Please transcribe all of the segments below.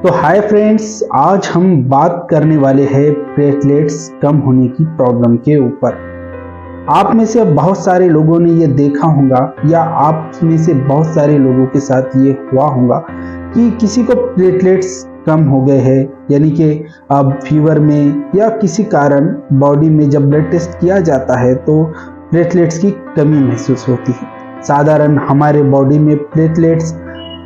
तो hi friends, आज हम बात करने वाले हैं प्लेटलेट्स कम होने की प्रॉब्लम के ऊपर। आप में से बहुत सारे लोगों ने ये देखा होगा या आप में से बहुत सारे लोगों के साथ ये हुआ होगा कि किसी को प्लेटलेट्स कम हो गए हैं, यानी कि अब फीवर में या किसी कारण बॉडी में जब ब्लड टेस्ट किया जाता है तो प्लेटलेट्स की कमी महसूस होती है। साधारण हमारे बॉडी में प्लेटलेट्स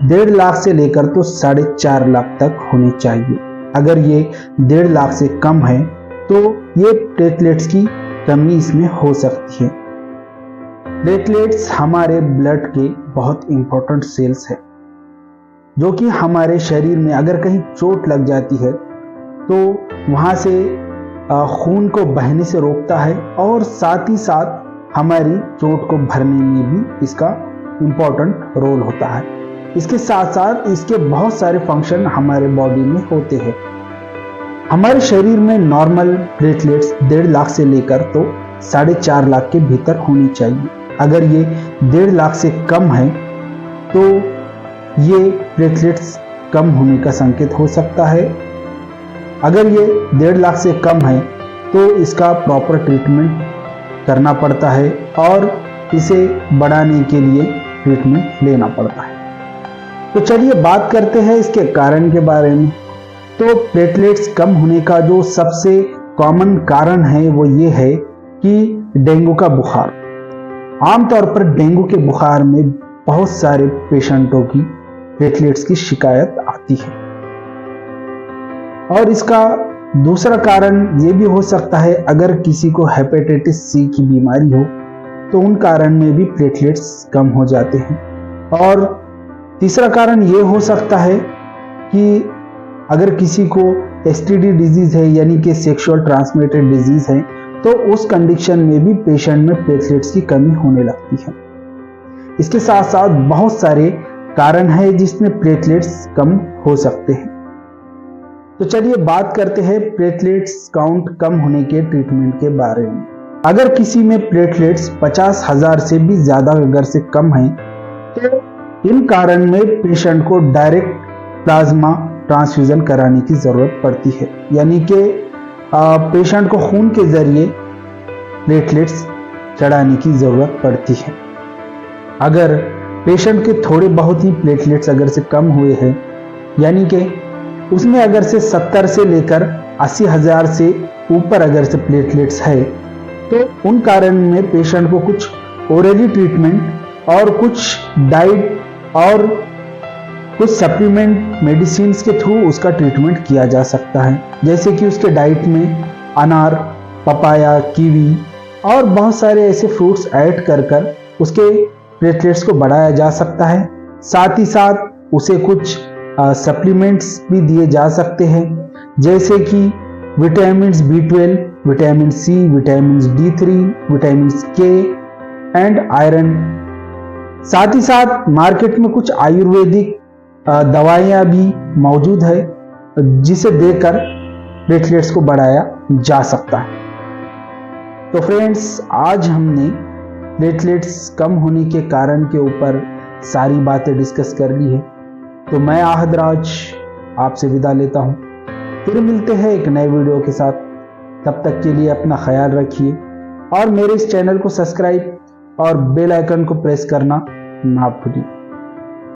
1.5 लाख से लेकर तो 4.5 लाख तक होने चाहिए। अगर ये 1.5 लाख से कम है तो ये प्लेटलेट्स की कमी इसमें हो सकती है। प्लेटलेट्स हमारे ब्लड के बहुत इंपॉर्टेंट सेल्स है, जो कि हमारे शरीर में अगर कहीं चोट लग जाती है तो वहां से खून को बहने से रोकता है और साथ ही साथ हमारी चोट को भरने में भी इसका इंपॉर्टेंट रोल होता है। इसके साथ साथ इसके बहुत सारे फंक्शन हमारे बॉडी में होते हैं। हमारे शरीर में नॉर्मल प्लेटलेट्स 1.5 लाख से लेकर तो 4.5 लाख के भीतर होनी चाहिए। अगर ये 1.5 लाख से कम है तो ये प्लेटलेट्स कम होने का संकेत हो सकता है। अगर ये 1.5 लाख से कम है तो इसका प्रॉपर ट्रीटमेंट करना पड़ता है और इसे बढ़ाने के लिए ट्रीटमेंट लेना पड़ता है। तो चलिए बात करते हैं इसके कारण के बारे में। तो प्लेटलेट्स कम होने का जो सबसे कॉमन कारण है वो ये है कि डेंगू का बुखार। आमतौर पर डेंगू के बुखार में बहुत सारे पेशेंटों की प्लेटलेट्स की शिकायत आती है और इसका दूसरा कारण ये भी हो सकता है, अगर किसी को हेपेटाइटिस सी की बीमारी हो तो उन कारण में भी प्लेटलेट्स कम हो जाते हैं। और तीसरा कारण ये हो सकता है कि अगर किसी को एसटीडी डिजीज है, यानी कि सेक्सुअल ट्रांसमिटेड डिजीज है, तो उस कंडीशन में भी पेशेंट में प्लेटलेट्स की कमी होने लगती है। इसके साथ साथ बहुत सारे कारण हैं जिसमें प्लेटलेट्स कम हो सकते हैं। तो चलिए बात करते हैं प्लेटलेट्स काउंट कम होने के ट्रीटमेंट के बारे में। अगर किसी में प्लेटलेट्स 50,000 से भी ज्यादा अगर से कम है तो इन कारण में पेशेंट को डायरेक्ट प्लाज्मा ट्रांसफ्यूजन कराने की जरूरत पड़ती है, यानी कि पेशेंट को खून के जरिए प्लेटलेट्स चढ़ाने की जरूरत पड़ती है। अगर पेशेंट के थोड़े बहुत ही प्लेटलेट्स अगर से कम हुए हैं, यानी कि उसमें अगर से 70 से लेकर 80,000 से ऊपर अगर से प्लेटलेट्स है, तो उन कारण में पेशेंट को कुछ ओरली ट्रीटमेंट और कुछ डाइट और कुछ सप्लीमेंट मेडिसिन के थ्रू उसका ट्रीटमेंट किया जा सकता है। जैसे कि उसके डाइट में अनार, पपाया, कीवी और बहुत सारे ऐसे फ्रूट्स ऐड कर उसके प्लेटलेट्स को बढ़ाया जा सकता है। साथ ही साथ उसे कुछ सप्लीमेंट्स भी दिए जा सकते हैं, जैसे कि vitamin B12, vitamin C, vitamin D3, vitamin K and iron. साथ ही साथ मार्केट में कुछ आयुर्वेदिक दवाइयां भी मौजूद है जिसे देकर प्लेटलेट्स को बढ़ाया जा सकता है। तो फ्रेंड्स, आज हमने प्लेटलेट्स कम होने के कारण के ऊपर सारी बातें डिस्कस कर ली है। तो मैं आहद राज आपसे विदा लेता हूं, फिर मिलते हैं एक नए वीडियो के साथ। तब तक के लिए अपना ख्याल रखिए और मेरे इस चैनल को सब्सक्राइब और बेल आइकन को प्रेस करना ना भूलिए।